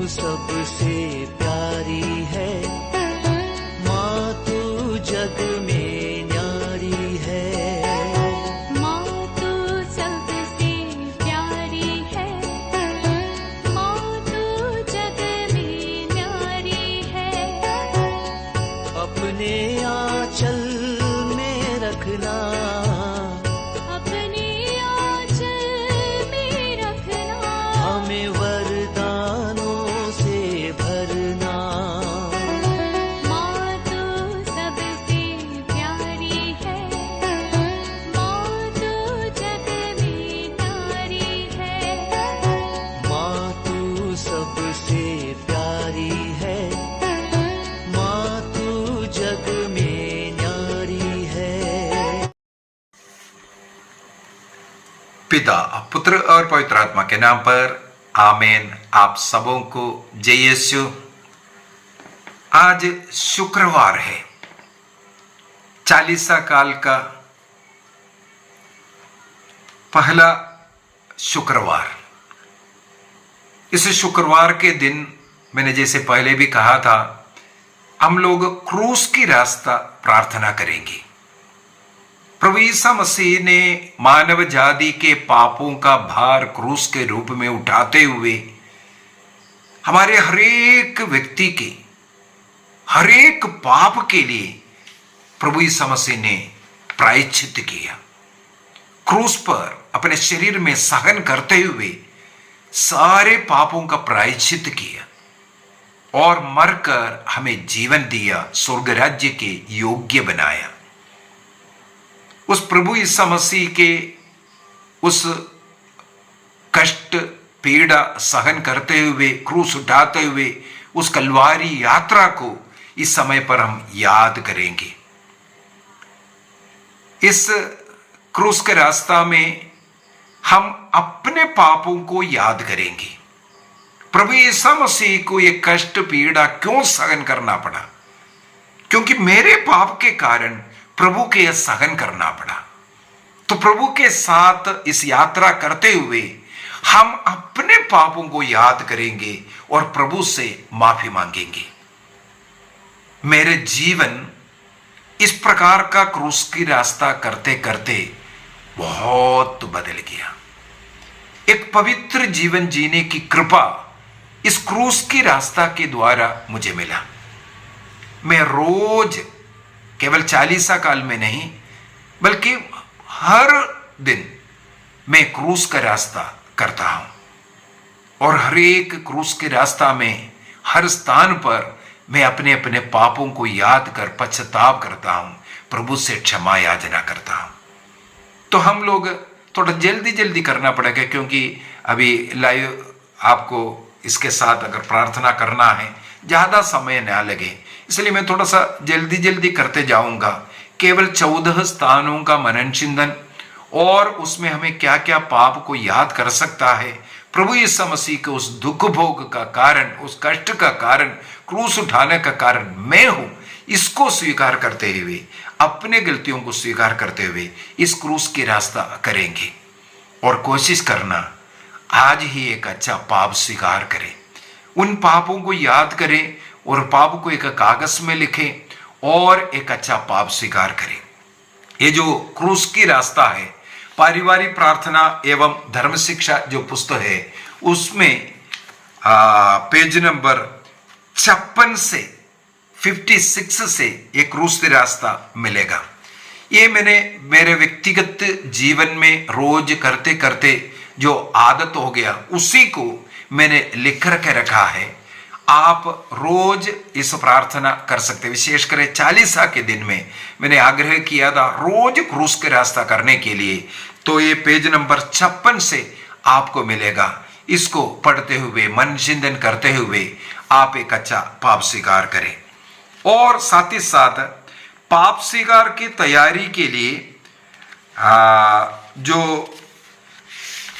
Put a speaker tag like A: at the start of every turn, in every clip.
A: सबसे प्यारी है, माँ तू जग में न्यारी है।
B: माँ तू सबसे प्यारी है, माँ तू जग में न्यारी है।
A: अपने आंचल में रखना,
B: अपने आंचल में रखना,
A: हमें वरदानों से भरना।
B: माँ तू सबसे प्यारी है, माँ तू जग में न्यारी है।
A: माँ तू सबसे प्यारी है, माँ तू जग में न्यारी है।
C: पिता, पुत्र और पवित्र आत्मा के नाम पर आमीन। आप सबों को जय यीशु। आज शुक्रवार है, चालीसा काल का पहला शुक्रवार। इस शुक्रवार के दिन मैंने जैसे पहले भी कहा था, हम लोग क्रूस की रास्ता प्रार्थना करेंगे। प्रभु ईसा मसीह ने मानव जाति के पापों का भार क्रूस के रूप में उठाते हुए हमारे हरेक व्यक्ति के हरेक पाप के लिए प्रभु ईसा मसीह ने प्रायश्चित किया। क्रूस पर अपने शरीर में सहन करते हुए सारे पापों का प्रायश्चित किया और मरकर हमें जीवन दिया, स्वर्ग राज्य के योग्य बनाया। उस प्रभु ईसा मसीह के उस कष्ट पीड़ा सहन करते हुए, क्रूस उठाते हुए उस कलवारी यात्रा को इस समय पर हम याद करेंगे। इस क्रूस के रास्ता में हम अपने पापों को याद करेंगे। प्रभु ईसा मसीह को यह कष्ट पीड़ा क्यों सहन करना पड़ा? क्योंकि मेरे पाप के कारण प्रभु के यह सहन करना पड़ा। तो प्रभु के साथ इस यात्रा करते हुए हम अपने पापों को याद करेंगे और प्रभु से माफी मांगेंगे। मेरे जीवन इस प्रकार का क्रूस की रास्ता करते करते बहुत बदल गया। एक पवित्र जीवन जीने की कृपा इस क्रूस की रास्ता के द्वारा मुझे मिला। मैं रोज केवल चालीसा काल में नहीं बल्कि हर दिन मैं क्रूस का रास्ता करता हूं और हर एक क्रूस के रास्ता में हर स्थान पर मैं अपने अपने पापों को याद कर पश्चाताप करता हूं, प्रभु से क्षमा याचना करता हूं। तो हम लोग थोड़ा जल्दी जल्दी करना पड़ेगा, क्योंकि अभी लाइव आपको इसके साथ अगर प्रार्थना करना है ज्यादा समय ना लगे, इसलिए मैं थोड़ा सा जल्दी जल्दी करते जाऊंगा। केवल 14 स्थानों का मनन चिंतन और उसमें हमें क्या क्या पाप को याद कर सकता है, प्रभु यीशु मसीह के उस दुख भोग का कारण, उस कष्ट का कारण, क्रूस उठाने का कारण मैं हूं, इसको स्वीकार करते हुए, अपने गलतियों को स्वीकार करते हुए इस क्रूस की रास्ता करेंगे। और कोशिश करना आज ही एक अच्छा पाप स्वीकार करें, उन पापों को याद करें और पाप को एक कागज में लिखें और एक अच्छा पाप स्वीकार करें। ये जो क्रूस की रास्ता है, पारिवारिक प्रार्थना एवं धर्म शिक्षा जो पुस्तक है उसमें पेज नंबर 56 से 56 से एक क्रूस की रास्ता मिलेगा। ये मैंने मेरे व्यक्तिगत जीवन में रोज करते करते जो आदत हो गया उसी को मैंने लिख करके रखा है। आप रोज इस प्रार्थना कर सकते, विशेषकर चालीसा के दिन में मैंने आग्रह किया था रोज क्रूस के रास्ता करने के लिए। तो ये पेज नंबर 56 से आपको मिलेगा। इसको पढ़ते हुए, मन चिंतन करते हुए आप एक अच्छा पाप स्वीकार करें। और साथ ही साथ पाप स्वीकार की तैयारी के लिए जो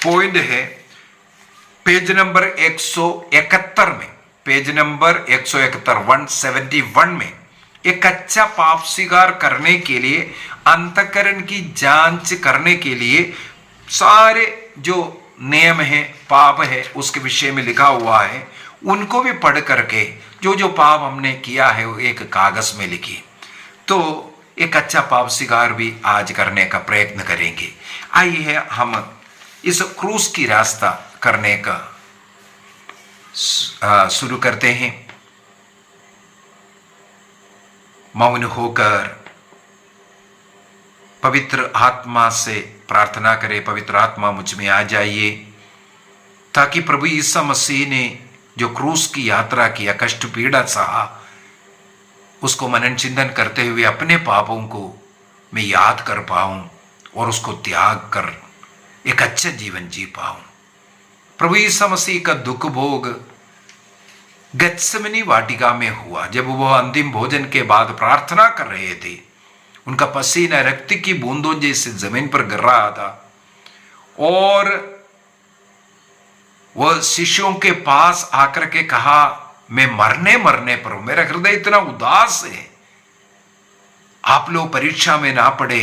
C: पॉइंट है पेज नंबर 171 में, पेज नंबर 171 में एक अच्छा पाप स्वीकार करने के लिए, अंतःकरण की जांच करने के लिए सारे जो नियम है, पाप है, उसके विषय में लिखा हुआ है। उनको भी पढ़ करके जो जो पाप हमने किया है वो एक कागज में लिखिए। तो एक अच्छा पाप स्वीकार भी आज करने का प्रयत्न करेंगे। आइए हम इस क्रूस की रास्ता करने का शुरू करते हैं। मौन होकर पवित्र आत्मा से प्रार्थना करें, पवित्र आत्मा मुझ में आ जाइए, ताकि प्रभु यीशु मसीह ने जो क्रूस की यात्रा किया, कष्ट पीड़ा सहा, उसको मनन चिंतन करते हुए अपने पापों को मैं याद कर पाऊं और उसको त्याग कर एक अच्छा जीवन जी पाऊं। प्रभु यीशु मसीह का दुख भोग गेत्सेमनी वाटिका में हुआ। जब वह अंतिम भोजन के बाद प्रार्थना कर रहे थे, उनका पसीना रक्त की बूंदों जैसे जमीन पर गिर रहा था और वह शिष्यों के पास आकर के कहा, मैं मरने पर हूं, मेरा हृदय इतना उदास है, आप लोग परीक्षा में ना पड़े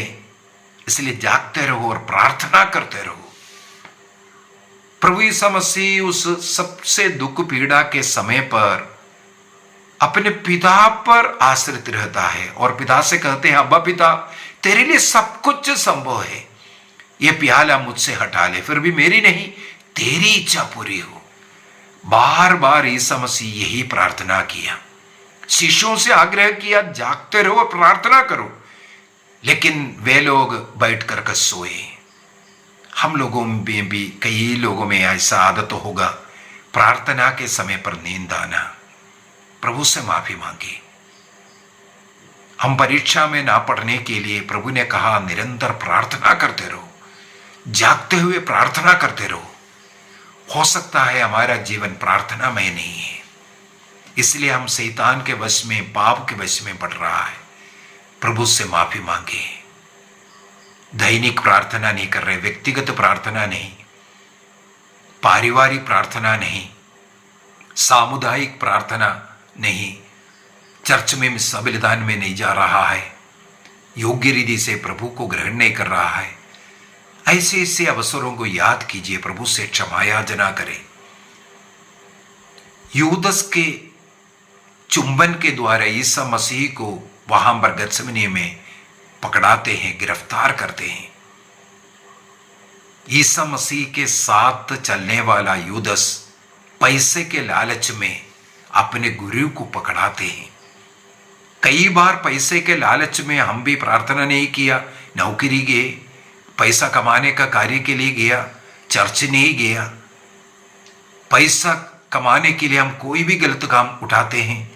C: इसलिए जागते रहो और प्रार्थना करते रहो। प्रभु यीशु मसीह उस सबसे दुख पीड़ा के समय पर अपने पिता पर आश्रित रहता है और पिता से कहते हैं, अब्बा पिता, तेरे लिए सब कुछ संभव है, ये प्याला मुझसे हटा ले, फिर भी मेरी नहीं तेरी इच्छा पूरी हो। बार बार यीशु मसीह यही प्रार्थना किया, शिष्यों से आग्रह किया, जागते रहो, प्रार्थना करो, लेकिन वे लोग बैठ कर सोए। हम लोगों में भी, कई लोगों में ऐसा आदत होगा, प्रार्थना के समय पर नींद आना। प्रभु से माफी मांगे। हम परीक्षा में ना पढ़ने के लिए प्रभु ने कहा, निरंतर प्रार्थना करते रहो, जागते हुए प्रार्थना करते रहो। हो सकता है हमारा जीवन प्रार्थना में नहीं है, इसलिए हम शैतान के वश में, पाप के वश में पड़ रहा है। प्रभु से माफी मांगे। दैनिक प्रार्थना नहीं कर रहे, व्यक्तिगत प्रार्थना नहीं, पारिवारिक प्रार्थना नहीं, सामुदायिक प्रार्थना नहीं, चर्च में बलिदान में नहीं जा रहा है, योग्य रीति से प्रभु को ग्रहण नहीं कर रहा है। ऐसे ऐसे अवसरों को याद कीजिए, प्रभु से क्षमा याचना करें। यूदस के चुंबन के द्वारा यीशु मसीह को वहां पर गेत्सेमनी में पकड़ाते हैं, गिरफ्तार करते हैं। यीशु मसीह के साथ चलने वाला यूदस पैसे के लालच में अपने गुरु को पकड़ाते हैं। कई बार पैसे के लालच में हम भी प्रार्थना नहीं किया, नौकरी गए, पैसा कमाने का कार्य के लिए गया, चर्च नहीं गया, पैसा कमाने के लिए हम कोई भी गलत काम उठाते हैं।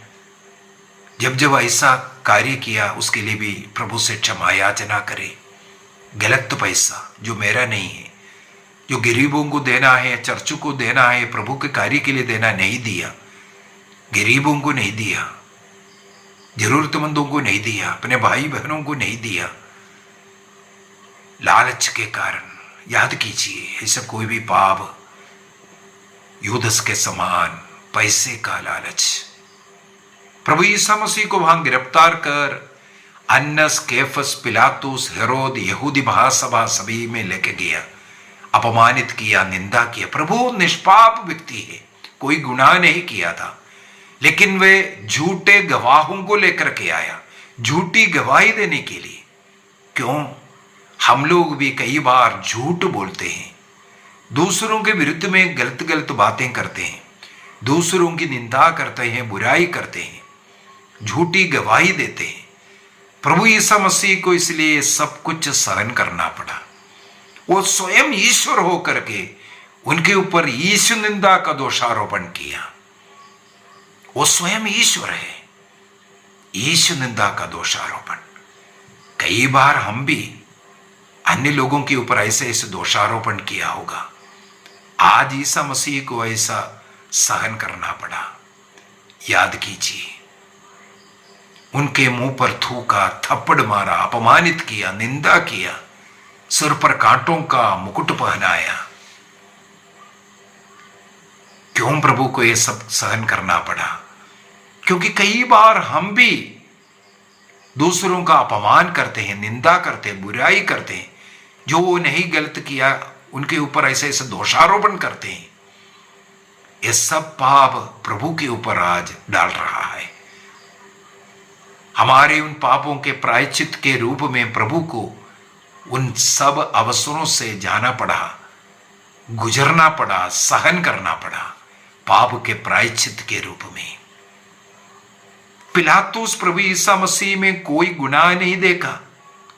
C: जब जब ऐसा कार्य किया, उसके लिए भी प्रभु से क्षमा याचना करें। गलत पैसा जो मेरा नहीं है, जो गरीबों को देना है, चर्च को देना है, प्रभु के कार्य के लिए देना, नहीं दिया, गरीबों को नहीं दिया, जरूरतमंदों को नहीं दिया, अपने भाई बहनों को नहीं दिया, लालच के कारण। याद कीजिए, ऐसा कोई भी पाप यूदस के समान, पैसे का लालच। प्रभु यीशु मसीह को वहां गिरफ्तार कर अन्नस, कैफस, पिलातुस, हेरोद, यहूदी महासभा सभी में लेके गया, अपमानित किया, निंदा किया। प्रभु निष्पाप व्यक्ति है, कोई गुनाह नहीं किया था, लेकिन वे झूठे गवाहों को लेकर के आया, झूठी गवाही देने के लिए। क्यों? हम लोग भी कई बार झूठ बोलते हैं, दूसरों के विरुद्ध में गलत गलत बातें करते हैं, दूसरों की निंदा करते हैं, बुराई करते हैं, झूठी गवाही देते हैं। प्रभु यीशु मसीह को इसलिए सब कुछ सहन करना पड़ा। वो स्वयं ईश्वर होकर के उनके ऊपर यीशु निंदा का दोषारोपण किया। वो स्वयं ईश्वर है, यीशु निंदा का दोषारोपण। कई बार हम भी अन्य लोगों के ऊपर ऐसे ऐसे दोषारोपण किया होगा। आज यीशु मसीह को ऐसा सहन करना पड़ा। याद कीजिए, उनके मुंह पर थूका, थप्पड़ मारा, अपमानित किया, निंदा किया, सिर पर कांटों का मुकुट पहनाया। क्यों प्रभु को यह सब सहन करना पड़ा? क्योंकि कई बार हम भी दूसरों का अपमान करते हैं, निंदा करते हैं, बुराई करते हैं, जो वो नहीं गलत किया उनके ऊपर ऐसे ऐसे दोषारोपण करते हैं। ये सब पाप प्रभु के ऊपर आज डाल रहा है। हमारे उन पापों के प्रायश्चित के रूप में प्रभु को उन सब अवसरों से जाना पड़ा, गुजरना पड़ा, सहन करना पड़ा, पाप के प्रायश्चित के रूप में। पिलातुस प्रभु ईसा मसीह में कोई गुनाह नहीं देखा,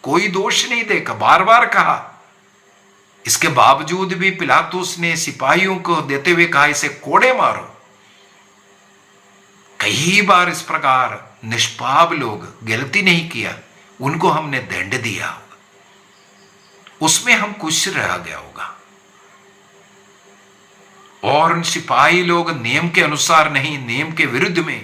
C: कोई दोष नहीं देखा, बार बार कहा। इसके बावजूद भी पिलातुस ने सिपाहियों को देते हुए कहा, इसे कोड़े मारो। कई बार इस प्रकार निष्पाप लोग गलती नहीं किया, उनको हमने दंड दिया होगा, उसमें हम कुछ रह गया होगा। और उन सिपाही लोग नियम के अनुसार नहीं, नियम के विरुद्ध में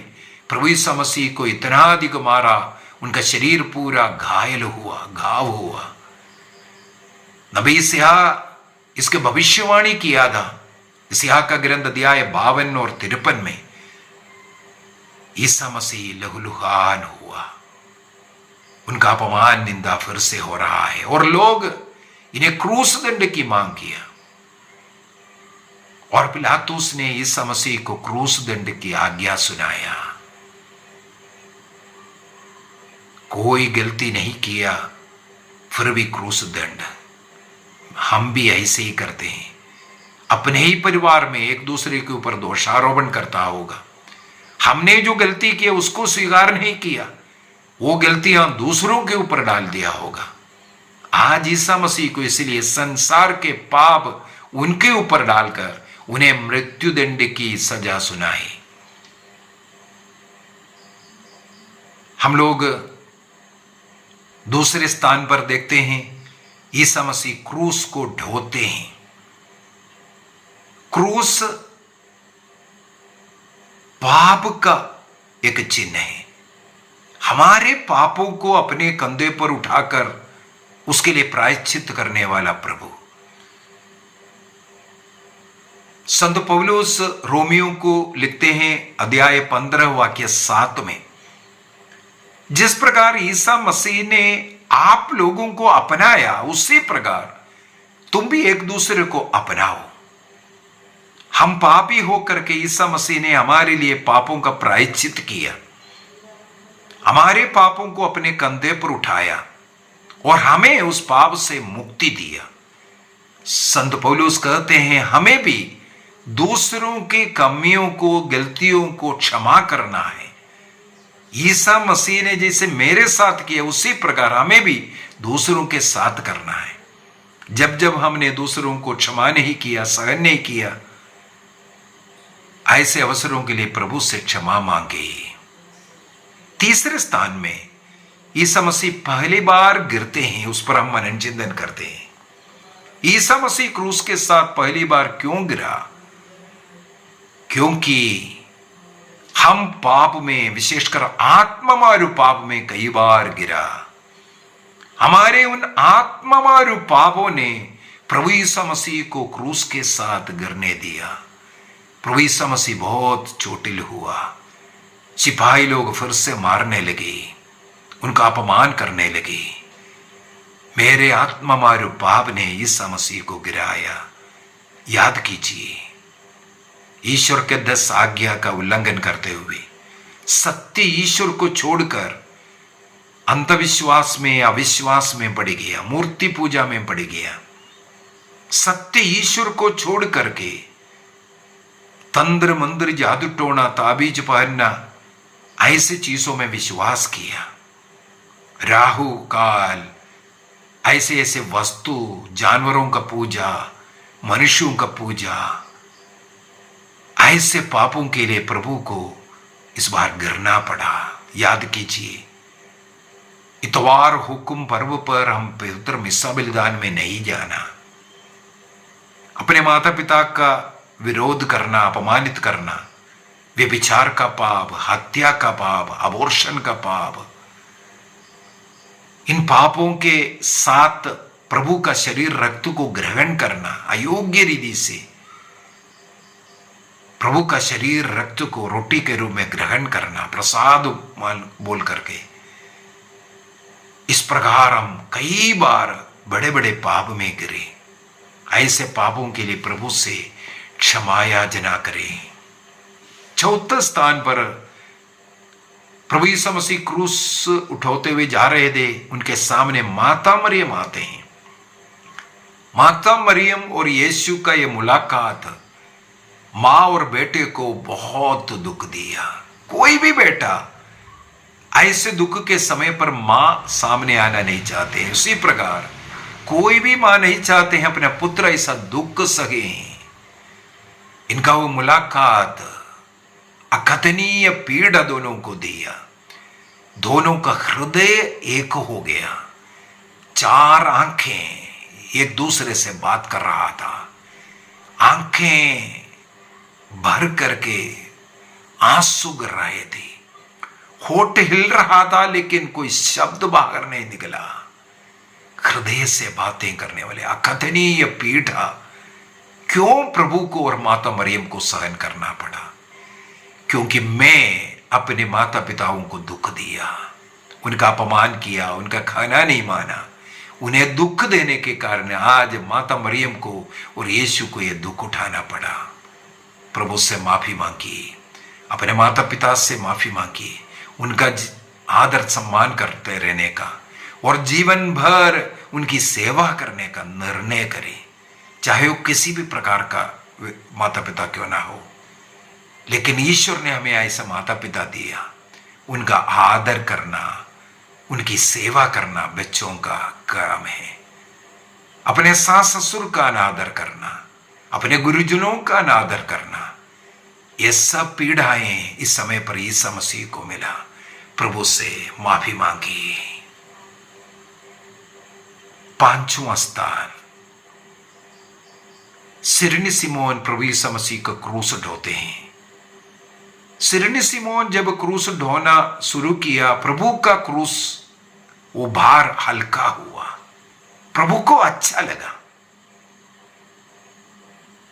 C: प्रभु यीशु मसीह को इतना अधिक मारा, उनका शरीर पूरा घायल हुआ, घाव हुआ। नबी यशायाह इसके भविष्यवाणी किया था। यशायाह का ग्रंथ अध्याय 52 और 53 में ईसा मसीह लहूलुहान हुआ, उनका अपमान निंदा फिर से हो रहा है और लोग इन्हें क्रूस दंड की मांग किया और पिलातुस ने ईसा मसीह को क्रूस दंड की आज्ञा सुनाया। कोई गलती नहीं किया, फिर भी क्रूस दंड। हम भी ऐसे ही करते हैं, अपने ही परिवार में एक दूसरे के ऊपर दोषारोपण करता होगा। हमने जो गलती की उसको स्वीकार नहीं किया, वो गलतियां दूसरों के ऊपर डाल दिया होगा। आज ईसा मसीह को इसलिए संसार के पाप उनके ऊपर डालकर उन्हें मृत्यु दंड की सजा सुनाई। हम लोग दूसरे स्थान पर देखते हैं ईसा मसीह क्रूस को ढोते हैं। क्रूस पाप का एक चिन्ह है। हमारे पापों को अपने कंधे पर उठाकर उसके लिए प्रायश्चित करने वाला प्रभु। संत पौलुस रोमियो को लिखते हैं अध्याय 15 वाक्य 7 में, जिस प्रकार ईसा मसीह ने आप लोगों को अपनाया, उसी प्रकार तुम भी एक दूसरे को अपनाओ। हम पापी होकर के ईसा मसीह ने हमारे लिए पापों का प्रायश्चित किया, हमारे पापों को अपने कंधे पर उठाया और हमें उस पाप से मुक्ति दिया। संत पौलुस कहते हैं हमें भी दूसरों की कमियों को, गलतियों को क्षमा करना है। ईसा मसीह ने जैसे मेरे साथ किया, उसी प्रकार हमें भी दूसरों के साथ करना है। जब जब हमने दूसरों को क्षमा नहीं किया, सहन नहीं किया, ऐसे अवसरों के लिए प्रभु से क्षमा मांगे। तीसरे स्थान में ईसा मसीह पहली बार गिरते हैं, उस पर हम मनन चिंतन करते हैं। ईसा मसीह क्रूस के साथ पहली बार क्यों गिरा? क्योंकि हम पाप में, विशेषकर आत्ममारू पाप में कई बार गिरा। हमारे उन आत्ममारू पापों ने प्रभु यीशु मसीह को क्रूस के साथ गिरने दिया। प्रभु यीशु मसीह बहुत चोटिल हुआ। सिपाही लोग फिर से मारने लगे, उनका अपमान करने लगे। मेरे आत्ममारू पाप ने यीशु मसीह को गिराया। याद कीजिए, ईश्वर के 10 आज्ञा का उल्लंघन करते हुए सत्य ईश्वर को छोड़कर अंधविश्वास में, अविश्वास में पड़ गया, मूर्ति पूजा में पड़ गया। सत्य ईश्वर को छोड़ करके तंत्र मंत्र, जादू टोना, ताबीज पहनना, ऐसे चीजों में विश्वास किया। राहु काल, ऐसे ऐसे वस्तु, जानवरों का पूजा, मनुष्यों का पूजा, ऐसे पापों के लिए प्रभु को इस बार गिरना पड़ा। याद कीजिए, इतवार हुक्म पर्व पर हम पवित्र मिस्सा बलिदान में नहीं जाना, अपने माता पिता का विरोध करना, अपमानित करना, व्यभिचार का पाप, हत्या का पाप, अबॉर्शन का पाप, इन पापों के साथ प्रभु का शरीर रक्त को ग्रहण करना, अयोग्य रीति से प्रभु का शरीर रक्त को रोटी के रूप में ग्रहण करना, प्रसाद बोल करके, इस प्रकार हम कई बार बड़े बड़े पाप में गिरे। ऐसे पापों के लिए प्रभु से क्षमा याचना करें। चौथे स्थान पर प्रभु यीशु मसीह क्रूस उठाते हुए जा रहे थे, उनके सामने माता मरियम आते हैं। माता मरियम और यीशु का यह मुलाकात माँ और बेटे को बहुत दुख दिया। कोई भी बेटा ऐसे दुख के समय पर माँ सामने आना नहीं चाहते हैं, उसी प्रकार कोई भी माँ नहीं चाहते हैं अपना पुत्र ऐसा दुख सहे। इनका वो मुलाकात अकथनीय पीड़ा दोनों को दिया। दोनों का हृदय एक हो गया। चार आंखें एक दूसरे से बात कर रहा था। आंखें भर करके आंसू गिर रहे थे। होठ हिल रहा था लेकिन कोई शब्द बाहर नहीं निकला। हृदय से बातें करने वाले अकथनीय पीड़ा क्यों प्रभु को और माता मरियम को सहन करना पड़ा? क्योंकि मैं अपने माता पिताओं को दुख दिया, उनका अपमान किया, उनका खाना नहीं माना। उन्हें दुख देने के कारण आज माता मरियम को और यीशु को यह दुख उठाना पड़ा। प्रभु से माफी मांगी, अपने माता पिता से माफी मांगी, उनका आदर सम्मान करते रहने का और जीवन भर उनकी सेवा करने का निर्णय करें, चाहे वो किसी भी प्रकार का माता पिता क्यों ना हो। लेकिन ईश्वर ने हमें ऐसा माता पिता दिया, उनका आदर करना, उनकी सेवा करना बच्चों का काम है। अपने सास ससुर का अनादर करना, अपने गुरुजनों का अनादर करना, ये सब पीड़ाएं इस समय पर ईसा मसीह को मिला। प्रभु से माफी मांगी। पांचवा स्थान, सिरनी सिमोन प्रभु यीशु मसीह का क्रूस ढोते हैं। सिरनी सिमोन जब क्रूस ढोना शुरू किया, प्रभु का क्रूस वो भार हल्का हुआ, प्रभु को अच्छा लगा।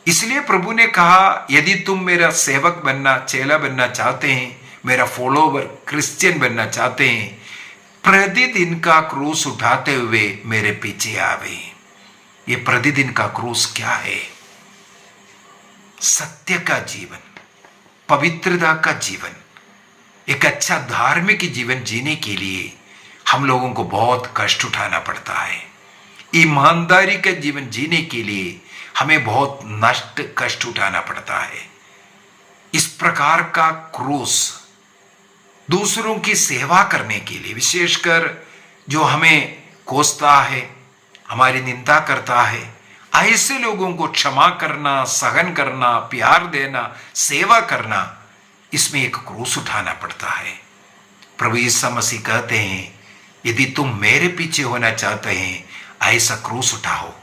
C: इसलिए प्रभु ने कहा, यदि तुम मेरा सेवक बनना, चेला बनना चाहते हैं, मेरा फॉलोवर क्रिश्चियन बनना चाहते हैं, प्रतिदिन का क्रूस उठाते हुए मेरे पीछे आवे। ये प्रतिदिन का क्रूस क्या है? सत्य का जीवन, पवित्रता का जीवन, एक अच्छा धार्मिक जीवन जीने के लिए हम लोगों को बहुत कष्ट उठाना पड़ता है। ईमानदारी का जीवन जीने के लिए हमें बहुत कष्ट उठाना पड़ता है। इस प्रकार का क्रूस दूसरों की सेवा करने के लिए, विशेषकर जो हमें कोसता है, हमारी निंदा करता है, ऐसे लोगों को क्षमा करना, सहन करना, प्यार देना, सेवा करना, इसमें एक क्रूस उठाना पड़ता है। प्रभु यीशु मसीह कहते हैं, यदि तुम मेरे पीछे होना चाहते हैं, ऐसा क्रूस उठाओ।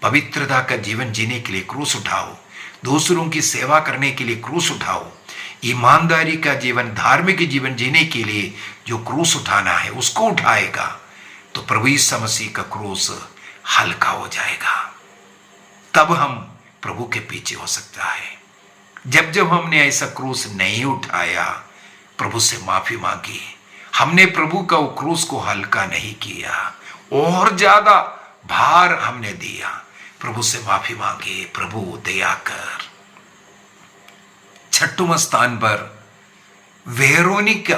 C: पवित्रता का जीवन जीने के लिए क्रूस उठाओ, दूसरों की सेवा करने के लिए क्रूस उठाओ, ईमानदारी का जीवन, धार्मिक जीवन जीने के लिए जो क्रूस उठाना है उसको उठाएगा तो प्रभु यीशु मसीह का क्रूस हल्का हो जाएगा। तब हम प्रभु के पीछे हो सकता है। जब जब हमने ऐसा क्रूस नहीं उठाया, प्रभु से माफी मांगी, हमने प्रभु का वो क्रूस को हल्का नहीं किया और ज्यादा भार हमने दिया, प्रभु से माफी मांगे, प्रभु दया कर। छठवें स्थान पर वेरोनिका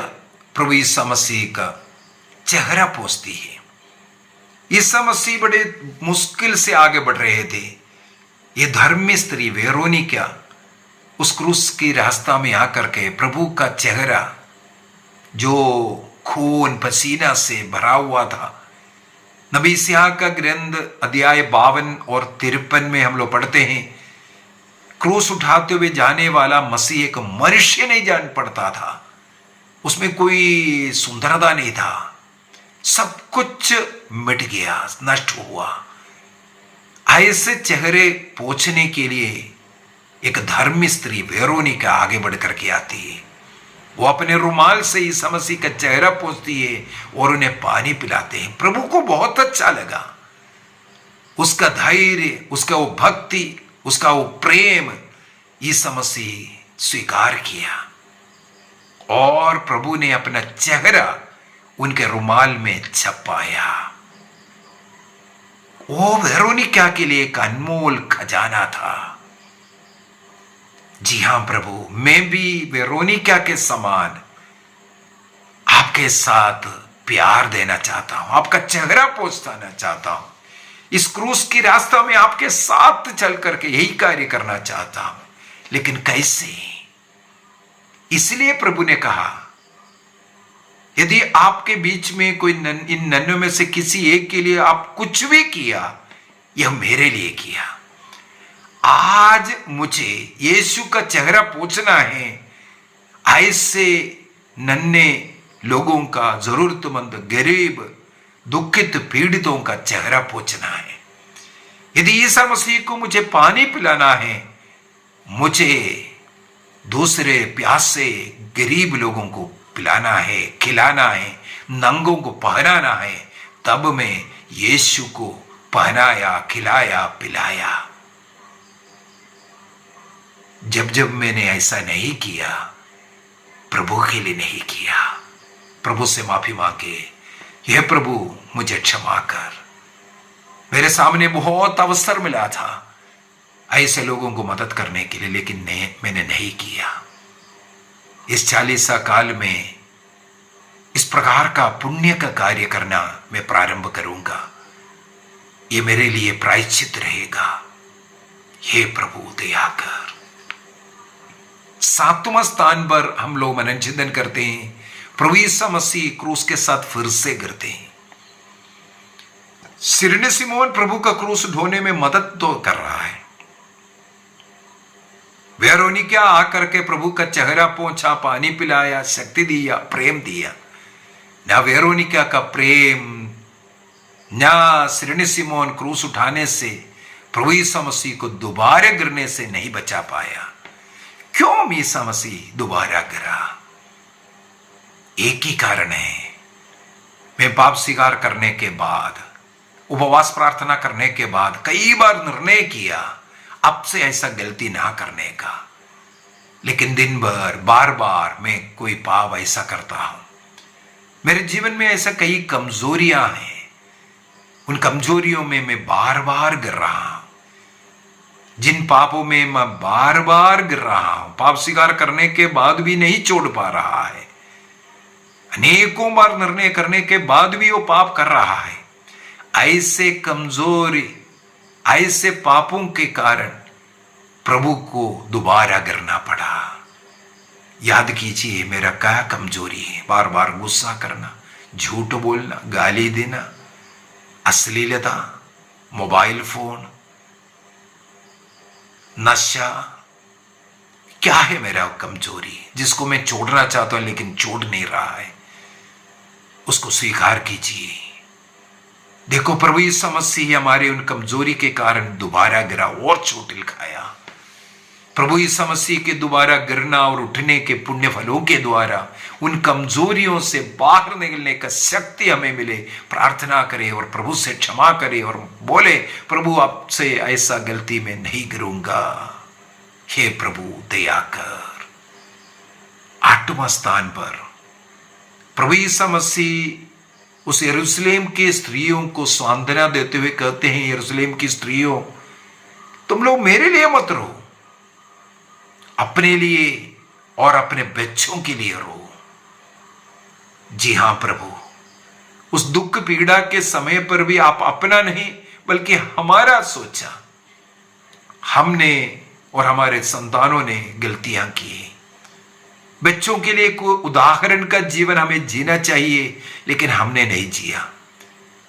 C: प्रभु यीशु मसीह का चेहरा पोंछती है। यीशु मसीह बड़े मुश्किल से आगे बढ़ रहे थे। ये धर्मी स्त्री वेरोनिका उस क्रूस की रास्ता में आकर के प्रभु का चेहरा जो खून पसीना से भरा हुआ था, नबी सियाह का ग्रंथ अध्याय 52 और 53 में हम लोग पढ़ते हैं, क्रूस उठाते हुए जाने वाला मसीह एक मनुष्य नहीं जान पड़ता था, उसमें कोई सुंदरता नहीं था, सब कुछ मिट गया, नष्ट हुआ। ऐसे चेहरे पोंछने के लिए एक धर्मी स्त्री वेरोनिका आगे बढ़ करके आती है। वो अपने रुमाल से यीशु मसीह का चेहरा पोंछती है और उन्हें पानी पिलाते हैं। प्रभु को बहुत अच्छा लगा, उसका धैर्य, उसका वो भक्ति, उसका वो प्रेम यीशु मसीह स्वीकार किया और प्रभु ने अपना चेहरा उनके रुमाल में छपाया। वो वेरोनिका के लिए एक अनमोल खजाना था। जी हां प्रभु, मैं भी वेरोनिका के समान आपके साथ प्यार देना चाहता हूं, आपका चेहरा पोंछना चाहता हूं। इस क्रूस की रास्ता में आपके साथ चल करके यही कार्य करना चाहता हूं, लेकिन कैसे? इसलिए प्रभु ने कहा, यदि आपके बीच में कोई इन नन्हों में से किसी एक के लिए आप कुछ भी किया, यह मेरे लिए किया। आज मुझे यीशु का चेहरा पोंछना है, ऐसे नन्हे लोगों का, जरूरतमंद, गरीब, दुखित, पीड़ितों का चेहरा पोंछना है। यदि ईसा मसीह को मुझे पानी पिलाना है, मुझे दूसरे प्यासे गरीब लोगों को पिलाना है, खिलाना है, नंगों को पहनाना है, तब मैं यीशु को पहनाया, खिलाया, पिलाया। जब जब मैंने ऐसा नहीं किया, प्रभु के लिए नहीं किया, प्रभु से माफी मांगे, यह प्रभु मुझे क्षमा कर। मेरे सामने बहुत अवसर मिला था ऐसे लोगों को मदद करने के लिए, लेकिन मैंने नहीं किया। इस 40 काल में इस प्रकार का पुण्य का कार्य करना मैं प्रारंभ करूंगा। ये मेरे लिए प्रायश्चित रहेगा। हे प्रभु दया कर। 7वां स्थान पर हम लोग मनन चिंतन करते हैं, प्रभु यीशु मसीह क्रूस के साथ फिर से गिरते हैं। सिरने सिमोन प्रभु का क्रूस ढोने में मदद तो कर रहा है। वेरोनिका आकर के प्रभु का चेहरा पोंछा, पानी पिलाया, शक्ति दिया, प्रेम दिया। ना वेरोनिका का प्रेम, ना सिरने सिमोन क्रूस उठाने से प्रभु यीशु मसीह को दोबारा गिरने से नहीं बचा पाया। क्यों यीशु मसीह दोबारा गिरा? एक ही कारण है। मैं पाप स्वीकार करने के बाद, उपवास प्रार्थना करने के बाद कई बार निर्णय किया अब से ऐसा गलती ना करने का, लेकिन दिन भर बार बार मैं कोई पाप ऐसा करता हूं। मेरे जीवन में ऐसा कई कमजोरियां हैं, उन कमजोरियों में मैं बार बार गिर रहा हूं। जिन पापों में मैं बार बार गिर रहा हूं, पाप स्वीकार करने के बाद भी नहीं छोड़ पा रहा है, अनेकों बार निर्णय करने के बाद भी वो पाप कर रहा है। ऐसे कमजोरी, ऐसे पापों के कारण प्रभु को दोबारा गिरना पड़ा। याद कीजिए मेरा क्या कमजोरी है? बार बार गुस्सा करना, झूठ बोलना, गाली देना, अश्लीलता, मोबाइल फोन, नशा। क्या है मेरा कमजोरी जिसको मैं छोड़ना चाहता हूं लेकिन छोड़ नहीं रहा है? उसको स्वीकार कीजिए। देखो प्रभु यीशु मसीह हमारे उन कमजोरी के कारण दोबारा गिरा और चोटिल खाया। प्रभु यीशु मसीह के दोबारा गिरना और उठने के पुण्य फलों के द्वारा उन कमजोरियों से बाहर निकलने का शक्ति हमें मिले। प्रार्थना करें और प्रभु से क्षमा करें और बोले, प्रभु आपसे ऐसा गलती में नहीं गिरूंगा, हे प्रभु दया कर। 8वां स्थान पर प्रभु यीशु मसीह उस यरूशलेम के स्त्रियों को सांत्वना देते हुए कहते हैं, यरूशलेम की स्त्रियों, तुम लोग मेरे लिए मत रो, अपने लिए और अपने बच्चों के लिए रो। जी हां प्रभु, उस दुख पीड़ा के समय पर भी आप अपना नहीं बल्कि हमारा सोचा। हमने और हमारे संतानों ने गलतियां की। बच्चों के लिए कोई उदाहरण का जीवन हमें जीना चाहिए, लेकिन हमने नहीं जिया।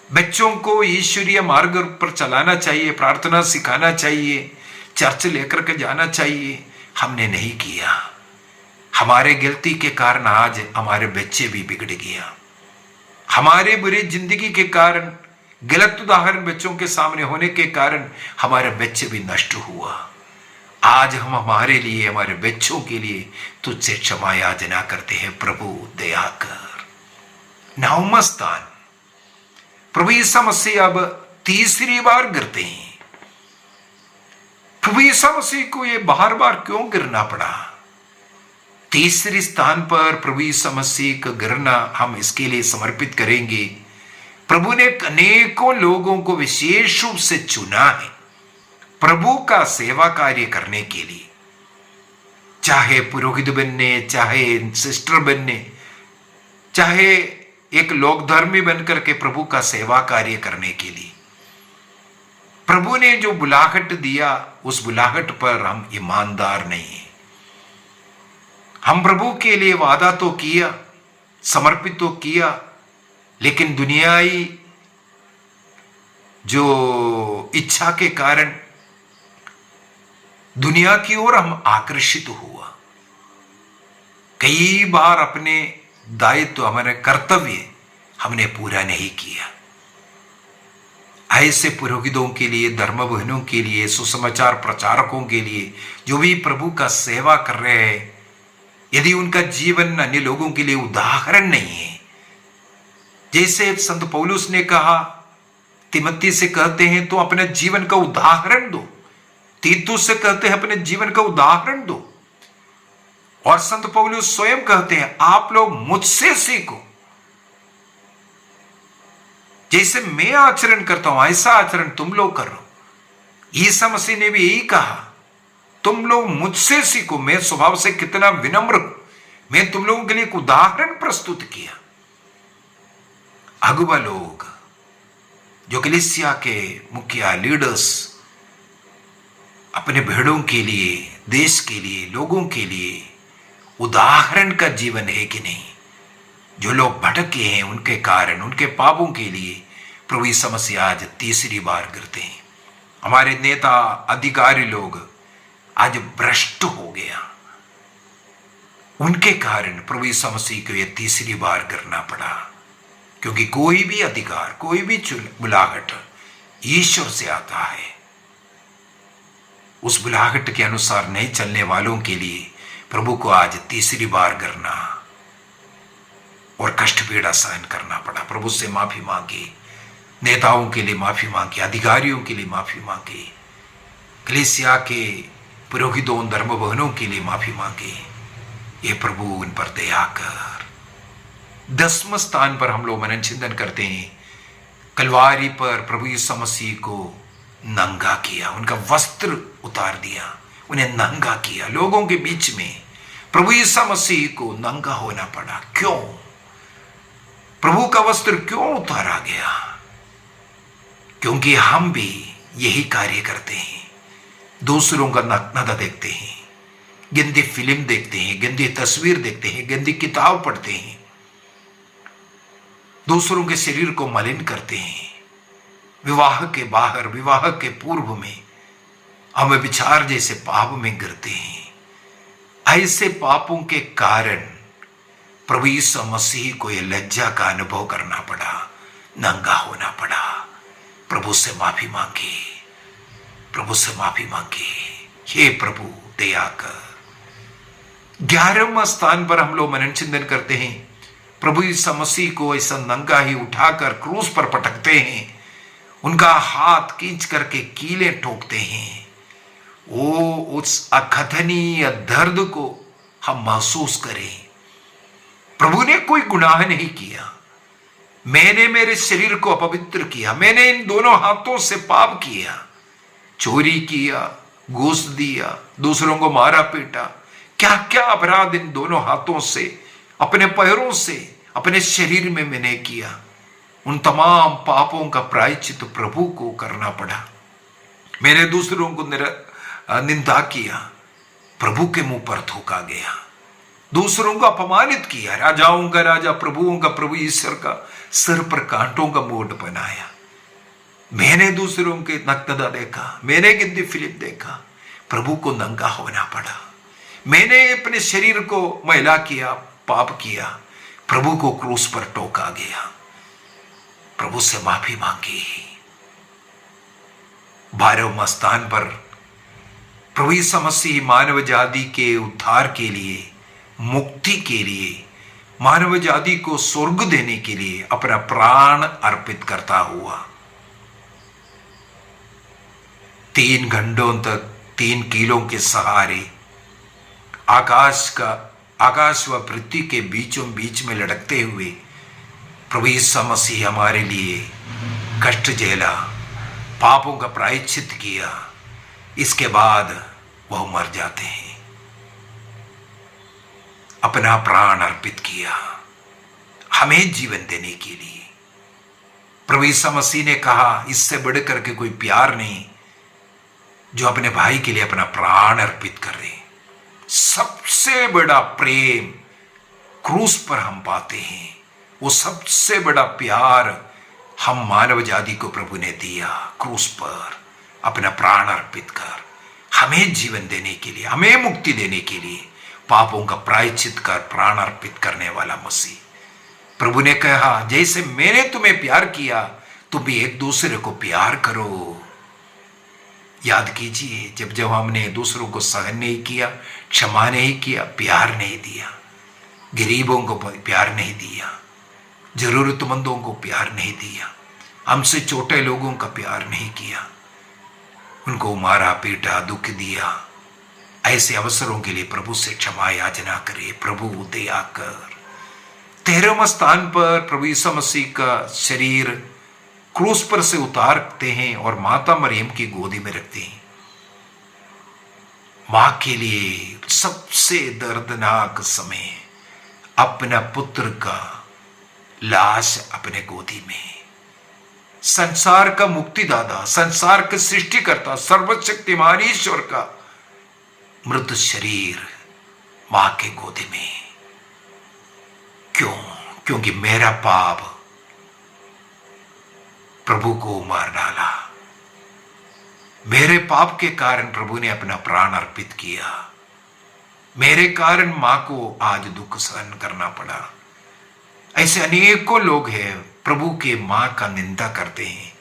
C: बच्चों को ईश्वरीय मार्ग पर चलाना चाहिए, प्रार्थना सिखाना चाहिए, चर्च लेकर के जाना चाहिए, हमने नहीं किया। हमारे गलती के कारण आज हमारे बच्चे भी बिगड़ गया। हमारे बुरे जिंदगी के कारण, गलत उदाहरण बच्चों के सामने होने के कारण हमारे बच्चे भी नष्ट हुआ। आज हम हमारे लिए, हमारे बच्चों के लिए तुझसे क्षमा याचना करते हैं, प्रभु दया कर। 9वां स्थान, प्रभु यीशु मसीह अब तीसरी बार गिरते हैं। प्रभु यीशु मसीह को ये बार बार क्यों गिरना पड़ा? तीसरे स्थान पर प्रभु यीशु मसीह का गिरना हम इसके लिए समर्पित करेंगे। प्रभु ने अनेकों लोगों को विशेष रूप से चुना है प्रभु का सेवा कार्य करने के लिए। चाहे पुरोहित बनने, चाहे सिस्टर बनने, चाहे एक लोक धर्मी बनकर के प्रभु का सेवा कार्य करने के लिए प्रभु ने जो बुलाहट दिया, उस बुलाहट पर हम ईमानदार नहीं है। हम प्रभु के लिए वादा तो किया, समर्पित तो किया, लेकिन दुनियाई जो इच्छा के कारण दुनिया की ओर हम आकर्षित हुआ। कई बार अपने दायित्व, हमारे कर्तव्य हमने पूरा नहीं किया। ऐसे पुरोहितों के लिए, धर्म बहनों के लिए, सुसमाचार प्रचारकों के लिए, जो भी प्रभु का सेवा कर रहे हैं, यदि उनका जीवन अन्य लोगों के लिए उदाहरण नहीं है, जैसे संत पौलुस ने कहा, तिमोथी से कहते हैं तो अपने जीवन का उदाहरण दो, तीतुस से कहते हैं अपने जीवन का उदाहरण दो, और संत पौलुस स्वयं कहते हैं आप लोग मुझसे सीखो, जैसे मैं आचरण करता हूं ऐसा आचरण तुम लोग करो। ईसा मसीह ने भी यही कहा, तुम लोग मुझसे सीखो, मैं स्वभाव से कितना विनम्र हूं, मैं तुम लोगों के लिए एक उदाहरण प्रस्तुत किया। अगुवा लोग, जो कलीसिया के मुखिया लीडर्स, अपने भेड़ों के लिए, देश के लिए, लोगों के लिए उदाहरण का जीवन है कि नहीं? जो लोग भटके हैं उनके कारण, उनके पापों के लिए प्रभु यीशु मसीह आज तीसरी बार गिरते हैं। हमारे नेता अधिकारी लोग आज भ्रष्ट हो गया, उनके कारण प्रभु यीशु मसीह को यह तीसरी बार गिरना पड़ा, क्योंकि कोई भी अधिकार, कोई भी बुलाहट ईश्वर से आता है। उस बुलाहट के अनुसार नहीं चलने वालों के लिए प्रभु को आज तीसरी बार गिरना और कष्ट पीड़ा सहन करना पड़ा। प्रभु से माफी मांगी, नेताओं के लिए माफी मांगी, अधिकारियों के लिए माफी मांगी, कलीसिया के पुरोहितों, धर्म बहनों के लिए माफी मांगी। ये प्रभु उन पर दया कर। 10वें स्थान पर हम लोग मनन चिंतन करते हैं, कलवारी पर प्रभु यीशु मसीह को नंगा किया, उनका वस्त्र उतार दिया, उन्हें नंगा किया। लोगों के बीच में प्रभु यीशु मसीह को नंगा होना पड़ा। क्यों? प्रभु का वस्त्र क्यों उतारा गया? क्योंकि हम भी यही कार्य करते हैं, दूसरों का नग्नता देखते हैं, गंदी फिल्म देखते हैं, गंदी तस्वीर देखते हैं, गंदी किताब पढ़ते हैं, दूसरों के शरीर को मलिन करते हैं। विवाह के बाहर, विवाह के पूर्व में हम विचार जैसे पाप में गिरते हैं। ऐसे पापों के कारण प्रभु यीशु मसीह को यह लज्जा का अनुभव करना पड़ा, नंगा होना पड़ा। प्रभु से माफी मांगी, प्रभु से माफी मांगी। हे प्रभु दया कर। 11वें स्थान पर हम लोग मनन चिंतन करते हैं, प्रभु यीशु मसीह को ऐसा नंगा ही उठाकर क्रूस पर पटकते हैं, उनका हाथ खींच करके कीले ठोकते हैं। वो उस अकथनीय दर्द को हम महसूस करें। प्रभु ने कोई गुनाह नहीं किया, मैंने मेरे शरीर को अपवित्र किया, मैंने इन दोनों हाथों से पाप किया, चोरी किया, घूस दिया, दूसरों को मारा पीटा, क्या क्या अपराध इन दोनों हाथों से, अपने पैरों से, अपने शरीर में मैंने किया। उन तमाम पापों का प्रायश्चित प्रभु को करना पड़ा। मैंने दूसरों को निंदा किया, प्रभु के मुंह पर थूका गया, दूसरों को अपमानित किया, राजाओं का राजा, प्रभुओं का प्रभु, ईश्वर का सिर पर कांटों का मुकुट बनाया। मैंने दूसरों के नग्नता देखा, मैंने गंदी फिल्म देखा, प्रभु को नंगा होना पड़ा। मैंने अपने शरीर को मैला किया, पाप किया, प्रभु को क्रूस पर टोका गया। प्रभु से माफी मांगी। 12वें स्थान पर प्रभु यीशु मसीह मानव जाति के उद्धार के लिए, मुक्ति के लिए, मानव जाति को स्वर्ग देने के लिए अपना प्राण अर्पित करता हुआ 3 घंटों तक 3 कीलों के सहारे आकाश व पृथ्वी के बीचों बीच में लटकते हुए प्रभु यीशु मसीह हमारे लिए कष्ट झेला, पापों का प्रायश्चित किया। इसके बाद वह मर जाते हैं। अपना प्राण अर्पित किया हमें जीवन देने के लिए। प्रभु यीशु मसीह ने कहा, इससे बढ़कर के कोई प्यार नहीं जो अपने भाई के लिए अपना प्राण अर्पित कर दे। सबसे बड़ा प्रेम क्रूस पर हम पाते हैं, वो सबसे बड़ा प्यार हम मानव जाति को प्रभु ने दिया क्रूस पर अपना प्राण अर्पित कर हमें जीवन देने के लिए, हमें मुक्ति देने के लिए, पापों का प्रायश्चित कर प्राण अर्पित करने वाला मसीह। प्रभु ने कहा, जैसे मैंने तुम्हें प्यार किया तुम भी एक दूसरे को प्यार करो। याद कीजिए, जब जब हमने दूसरों को सहन नहीं किया, क्षमा नहीं किया, प्यार नहीं दिया, गरीबों को प्यार नहीं दिया, जरूरतमंदों को प्यार नहीं दिया, हमसे छोटे लोगों का प्यार नहीं किया, उनको मारा पीटा दुख दिया, ऐसे अवसरों के लिए प्रभु से क्षमा याचना करे। प्रभु दया कर। 13वें स्थान पर प्रभु यीशु मसीह का शरीर क्रूस पर से उतारते हैं और माता मरियम की गोदी में रखते हैं। मां के लिए सबसे दर्दनाक समय, अपना पुत्र का लाश अपने गोदी में, संसार का मुक्तिदाता, संसार का सृष्टिकर्ता, सर्वशक्तिमान ईश्वर का मृत शरीर मां के गोदी में। क्यों? क्योंकि मेरा पाप प्रभु को मार डाला। मेरे पाप के कारण प्रभु ने अपना प्राण अर्पित किया। मेरे कारण मां को आज दुख सहन करना पड़ा। ऐसे अनेकों लोग हैं प्रभु के मां का निंदा करते हैं,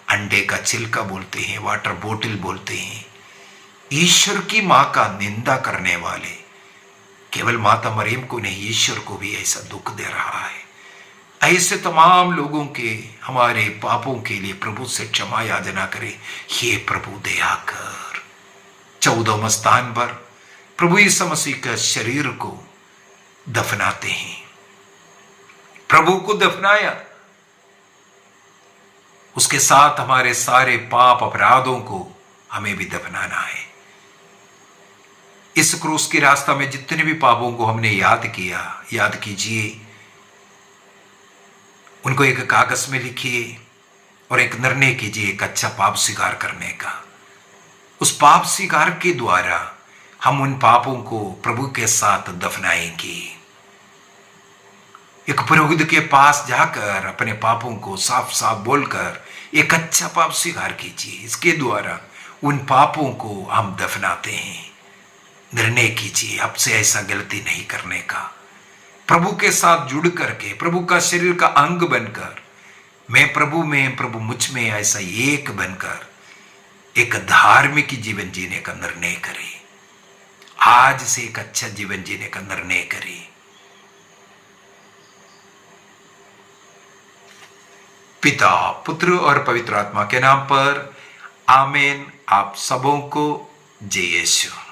C: अंडे का छिलका बोलते हैं, वाटर बोतल बोलते हैं। ईश्वर की मां का निंदा करने वाले केवल माता मरियम को नहीं, ईश्वर को भी ऐसा दुख दे रहा है। ऐसे तमाम लोगों के हमारे पापों के लिए प्रभु से क्षमा याचना करें। हे प्रभु दया कर। 14वें स्थान पर प्रभु यीशु मसीह का शरीर को दफनाते हैं। प्रभु को दफनाया, उसके साथ हमारे सारे पाप अपराधों को हमें भी दफनाना है। इस क्रूस के रास्ता में जितने भी पापों को हमने याद किया, याद कीजिए, उनको एक कागज में लिखिए और एक निर्णय कीजिए, एक अच्छा पाप स्वीकार करने का। उस पाप स्वीकार के द्वारा हम उन पापों को प्रभु के साथ दफनाएंगे। एक पुरोहित के पास जाकर अपने पापों को साफ साफ बोलकर एक अच्छा पाप स्वीकार कीजिए। इसके द्वारा उन पापों को हम दफनाते हैं। निर्णय कीजिए अब से ऐसा गलती नहीं करने का। प्रभु के साथ जुड़ करके, प्रभु का शरीर का अंग बनकर, मैं प्रभु में, प्रभु मुझ में, ऐसा एक बनकर एक धार्मिक जीवन जीने का निर्णय करें। आज से एक अच्छा जीवन जीने का निर्णय करें। पिता, पुत्र और पवित्र आत्मा के नाम पर आमीन। आप सबों को जय यीशु।